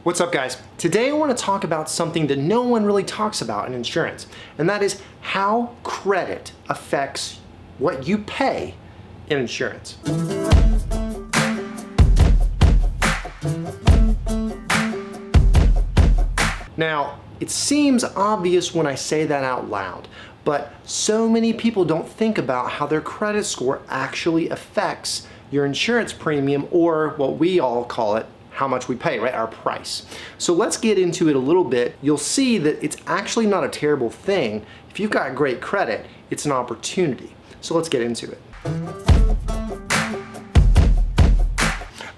What's up, guys? Today I want to talk about something that no one really talks about in insurance, and that is how credit affects what you pay in insurance. Now, it seems obvious when I say that out loud, but so many people don't think about how their credit score actually affects your insurance premium, or what we all call it, how much we pay, right? Our price. So let's get into it a little bit. You'll see that it's actually not a terrible thing. If you've got great credit, it's an opportunity. So let's get into it.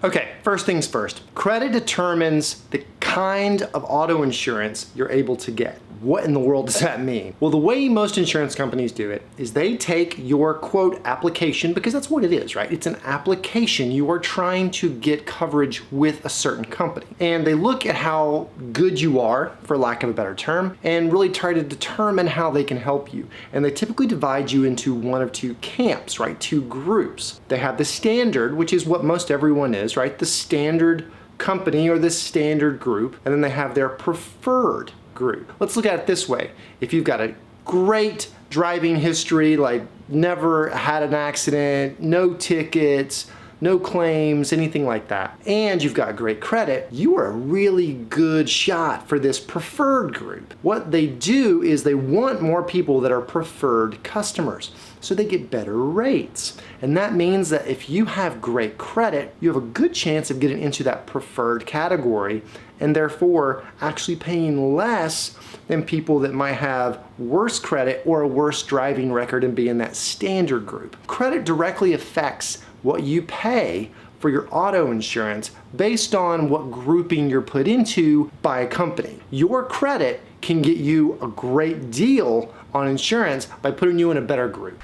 Okay, first things first. Credit determines the kind of auto insurance you're able to get. What in the world does that mean? Well, the way most insurance companies do it is they take your quote application, because that's what it is, right? It's an application. You are trying to get coverage with a certain company. And they look at how good you are, for lack of a better term, and really try to determine how they can help you. And they typically divide you into one of two camps, right? Two groups. They have the standard, which is what most everyone is, right? The standard company or the standard group. And then they have their preferred group. Let's look at it this way. If you've got a great driving history, like never had an accident, no tickets, no claims, anything like that, and you've got great credit, you are a really good shot for this preferred group. What they do is they want more people that are preferred customers, so they get better rates. And that means that if you have great credit, you have a good chance of getting into that preferred category, and therefore actually paying less than people that might have worse credit or a worse driving record and be in that standard group. Credit directly affects what you pay for your auto insurance based on what grouping you're put into by a company. Your credit can get you a great deal on insurance by putting you in a better group.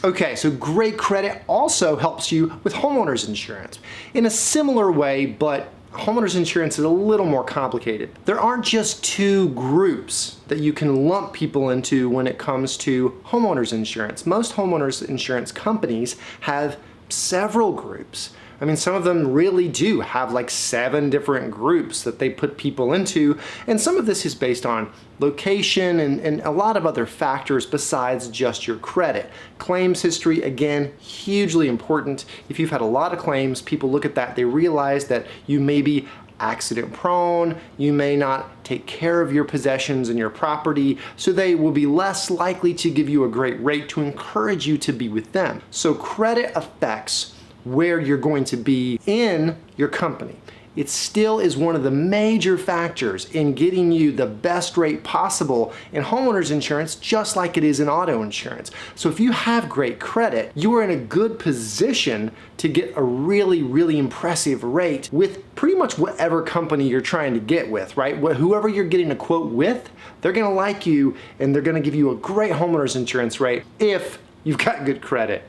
Okay, so great credit also helps you with homeowners insurance in a similar way, but homeowners insurance is a little more complicated. There aren't just two groups that you can lump people into when it comes to homeowners insurance. Most homeowners insurance companies have several groups. I mean, some of them really do have like 7 different groups that they put people into, and some of this is based on location and a lot of other factors besides just your credit. Claims history, again, hugely important. If you've had a lot of claims, people look at that, they realize that you may be accident prone, you may not take care of your possessions and your property, so they will be less likely to give you a great rate to encourage you to be with them. So credit affects where you're going to be in your company. It still is one of the major factors in getting you the best rate possible in homeowners insurance, just like it is in auto insurance. So if you have great credit, you are in a good position to get a really, really impressive rate with pretty much whatever company you're trying to get with, right? Whoever you're getting a quote with, they're gonna like you and they're gonna give you a great homeowners insurance rate if you've got good credit.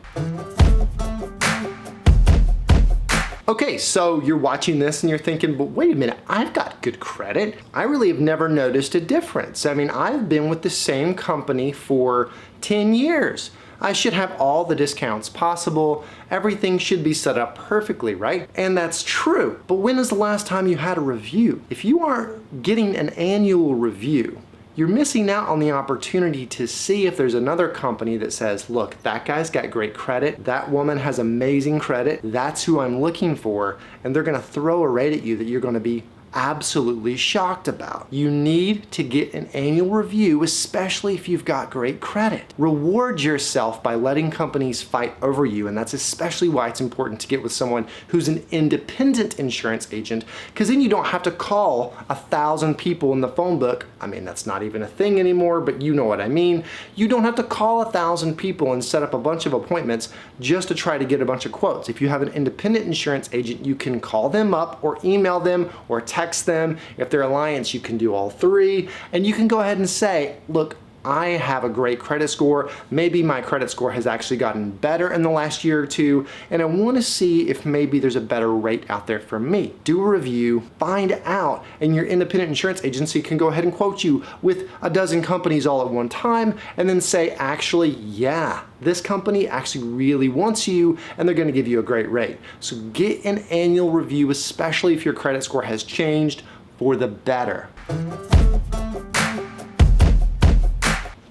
Okay, so you're watching this and you're thinking, but wait a minute, I've got good credit. I really have never noticed a difference. I mean, I've been with the same company for 10 years. I should have all the discounts possible. Everything should be set up perfectly, right? And that's true. But when is the last time you had a review? If you aren't getting an annual review, you're missing out on the opportunity to see if there's another company that says, look, that guy's got great credit, that woman has amazing credit, that's who I'm looking for, and they're gonna throw a rate at you that you're gonna be absolutely shocked about. You need to get an annual review, especially if you've got great credit. Reward yourself by letting companies fight over you, and that's especially why it's important to get with someone who's an independent insurance agent, because then you don't have to call 1,000 people in the phone book. I mean, that's not even a thing anymore, but you know what I mean. You don't have to call 1,000 people and set up a bunch of appointments just to try to get a bunch of quotes. If you have an independent insurance agent, you can call them up or email them or text them. If they're Alliance, you can do all 3, and you can go ahead and say, look, I have a great credit score. Maybe my credit score has actually gotten better in the last year or two, and I want to see if maybe there's a better rate out there for me. Do a review, find out, and your independent insurance agency can go ahead and quote you with a dozen companies all at one time, and then say, actually, yeah, this company actually really wants you, and they're going to give you a great rate. So get an annual review, especially if your credit score has changed for the better.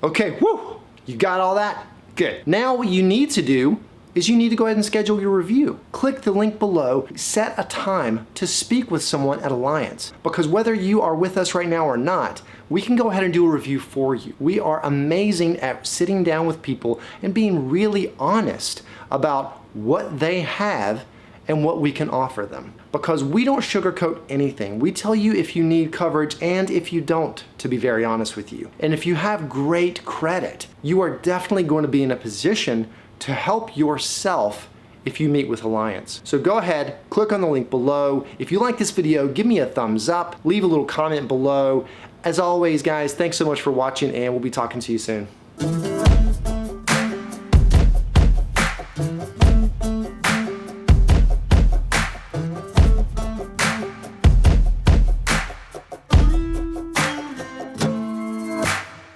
Okay, woo! You got all that? Good. Now what you need to do is you need to go ahead and schedule your review. Click the link below, set a time to speak with someone at Alliance. Because whether you are with us right now or not, we can go ahead and do a review for you. We are amazing at sitting down with people and being really honest about what they have and what we can offer them. Because we don't sugarcoat anything. We tell you if you need coverage and if you don't, to be very honest with you. And if you have great credit, you are definitely going to be in a position to help yourself if you meet with Alliance. So go ahead, click on the link below. If you like this video, give me a thumbs up, leave a little comment below. As always, guys, thanks so much for watching, and we'll be talking to you soon.